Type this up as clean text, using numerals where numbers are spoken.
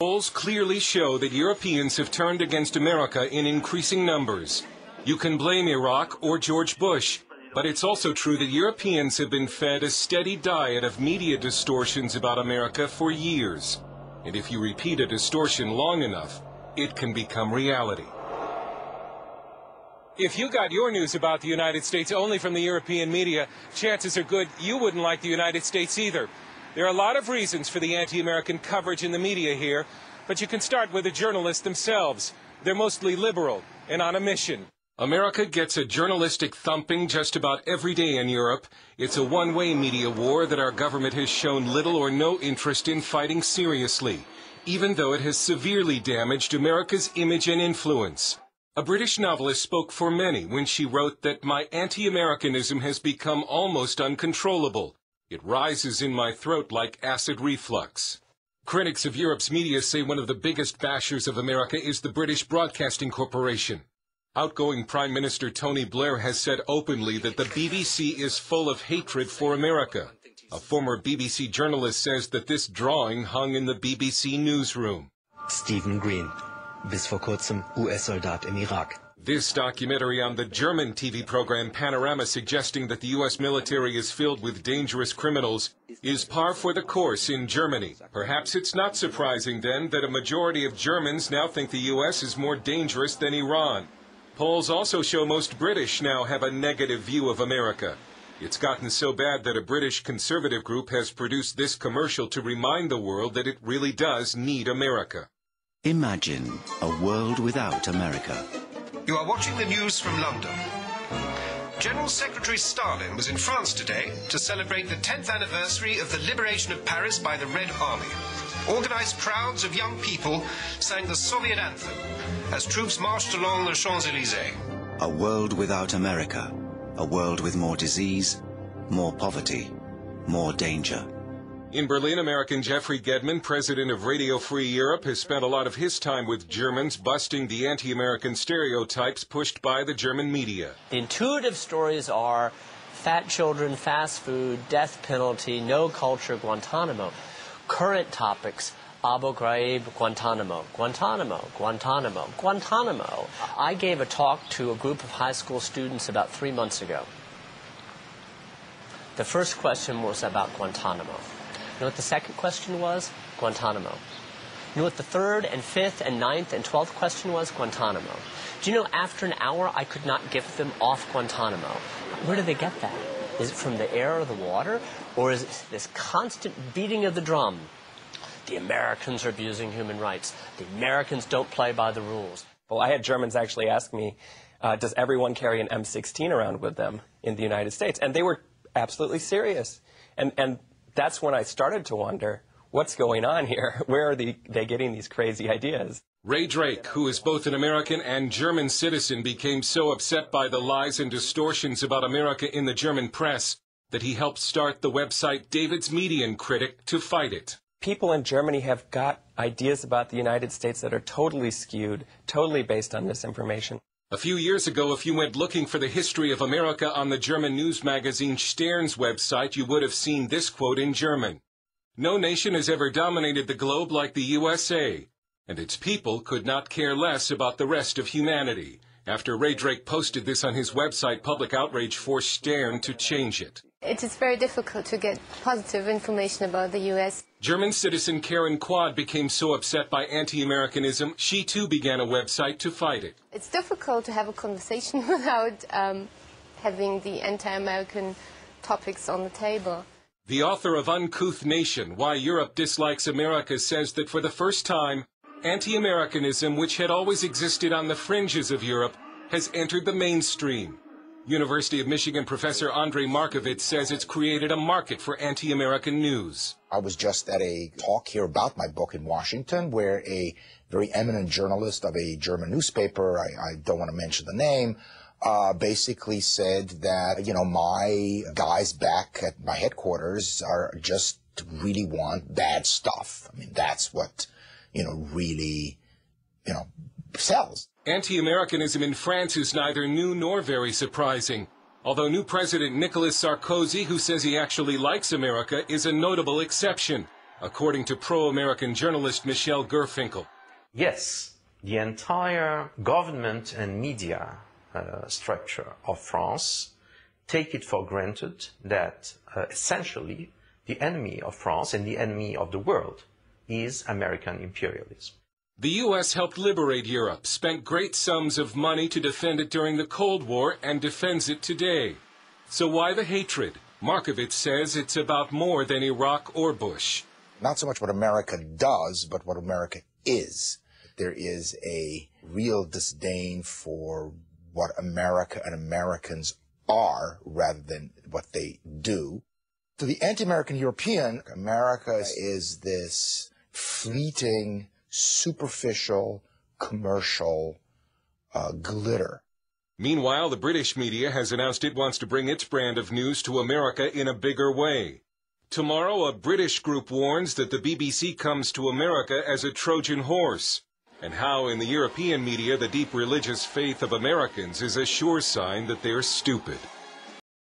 Polls clearly show that Europeans have turned against America in increasing numbers. You can blame Iraq or George Bush, but it's also true that Europeans have been fed a steady diet of media distortions about America for years. And if you repeat a distortion long enough, it can become reality. If you got your news about the United States only from the European media, chances are good you wouldn't like the United States either. There are a lot of reasons for the anti-American coverage in the media here, but you can start with the journalists themselves. They're mostly liberal and on a mission. America gets a journalistic thumping just about every day in Europe. It's a one-way media war that our government has shown little or no interest in fighting seriously, even though it has severely damaged America's image and influence. A British novelist spoke for many when she wrote that my anti-Americanism has become almost uncontrollable. It rises in my throat like acid reflux. Critics of Europe's media say one of the biggest bashers of America is the British Broadcasting Corporation. Outgoing Prime Minister Tony Blair has said openly that the BBC is full of hatred for America. A former BBC journalist says that this drawing hung in the BBC newsroom. Stephen Green, bis vor kurzem US-Soldat im Irak. This documentary on the German TV program Panorama, suggesting that the U.S. military is filled with dangerous criminals, is par for the course in Germany. Perhaps it's not surprising, then, that a majority of Germans now think the U.S. is more dangerous than Iran. Polls also show most British now have a negative view of America. It's gotten so bad that a British conservative group has produced this commercial to remind the world that it really does need America. Imagine a world without America. You are watching the news from London. General Secretary Stalin was in France today to celebrate the 10th anniversary of the liberation of Paris by the Red Army. Organized crowds of young people sang the Soviet anthem as troops marched along the Champs-Élysées. A world without America. A world with more disease, more poverty, more danger. In Berlin, American Jeffrey Gedman, president of Radio Free Europe, has spent a lot of his time with Germans busting the anti-American stereotypes pushed by the German media. The intuitive stories are fat children, fast food, death penalty, no culture, Guantanamo. Current topics, Abu Ghraib, Guantanamo, Guantanamo, Guantanamo, Guantanamo. I gave a talk to a group of high school students about 3 months ago. The first question was about Guantanamo. You know what the second question was? Guantanamo. You know what the third and fifth and ninth and 12th question was? Guantanamo. Do you know after an hour I could not get them off Guantanamo? Where do they get that? Is it from the air or the water? Or is it this constant beating of the drum? The Americans are abusing human rights. The Americans don't play by the rules. Well, I had Germans actually ask me, does everyone carry an M16 around with them in the United States? And they were absolutely serious. And that's when I started to wonder, what's going on here? Where are they getting these crazy ideas? Ray Drake, who is both an American and German citizen, became so upset by the lies and distortions about America in the German press that he helped start the website David's Median Critic to fight it. People in Germany have got ideas about the United States that are totally skewed, totally based on misinformation. A few years ago, if you went looking for the history of America on the German news magazine Stern's website, you would have seen this quote in German. No nation has ever dominated the globe like the USA, and its people could not care less about the rest of humanity. After Ray Drake posted this on his website, public outrage forced Stern to change it. It is very difficult to get positive information about the U.S. German citizen Karen Quad became so upset by anti-Americanism, she too began a website to fight it. It's difficult to have a conversation without having the anti-American topics on the table. The author of Uncouth Nation, Why Europe Dislikes America, says that for the first time, anti-Americanism, which had always existed on the fringes of Europe, has entered the mainstream. University of Michigan professor Andrei Markovits says it's created a market for anti-American news. I was just at a talk here about my book in Washington where a very eminent journalist of a German newspaper, I don't want to mention the name, basically said that, you know, my guys back at my headquarters are just really want bad stuff. I mean, that's what, really, sells. Anti-Americanism in France is neither new nor very surprising, although new President Nicolas Sarkozy, who says he actually likes America, is a notable exception. according to pro-American journalist Michelle Gerfinkel. Yes, the entire government and media structure of France take it for granted that essentially the enemy of France and the enemy of the world is American imperialism. The U.S. helped liberate Europe, spent great sums of money to defend it during the Cold War, and defends it today. So why the hatred? Markovits says it's about more than Iraq or Bush. Not so much what America does, but what America is. There is a real disdain for what America and Americans are rather than what they do. To the anti-American European, America is this fleeting, superficial, commercial glitter. Meanwhile, the British media has announced it wants to bring its brand of news to America in a bigger way. Tomorrow, a British group warns that the BBC comes to America as a Trojan horse, and how in the European media the deep religious faith of Americans is a sure sign that they're stupid.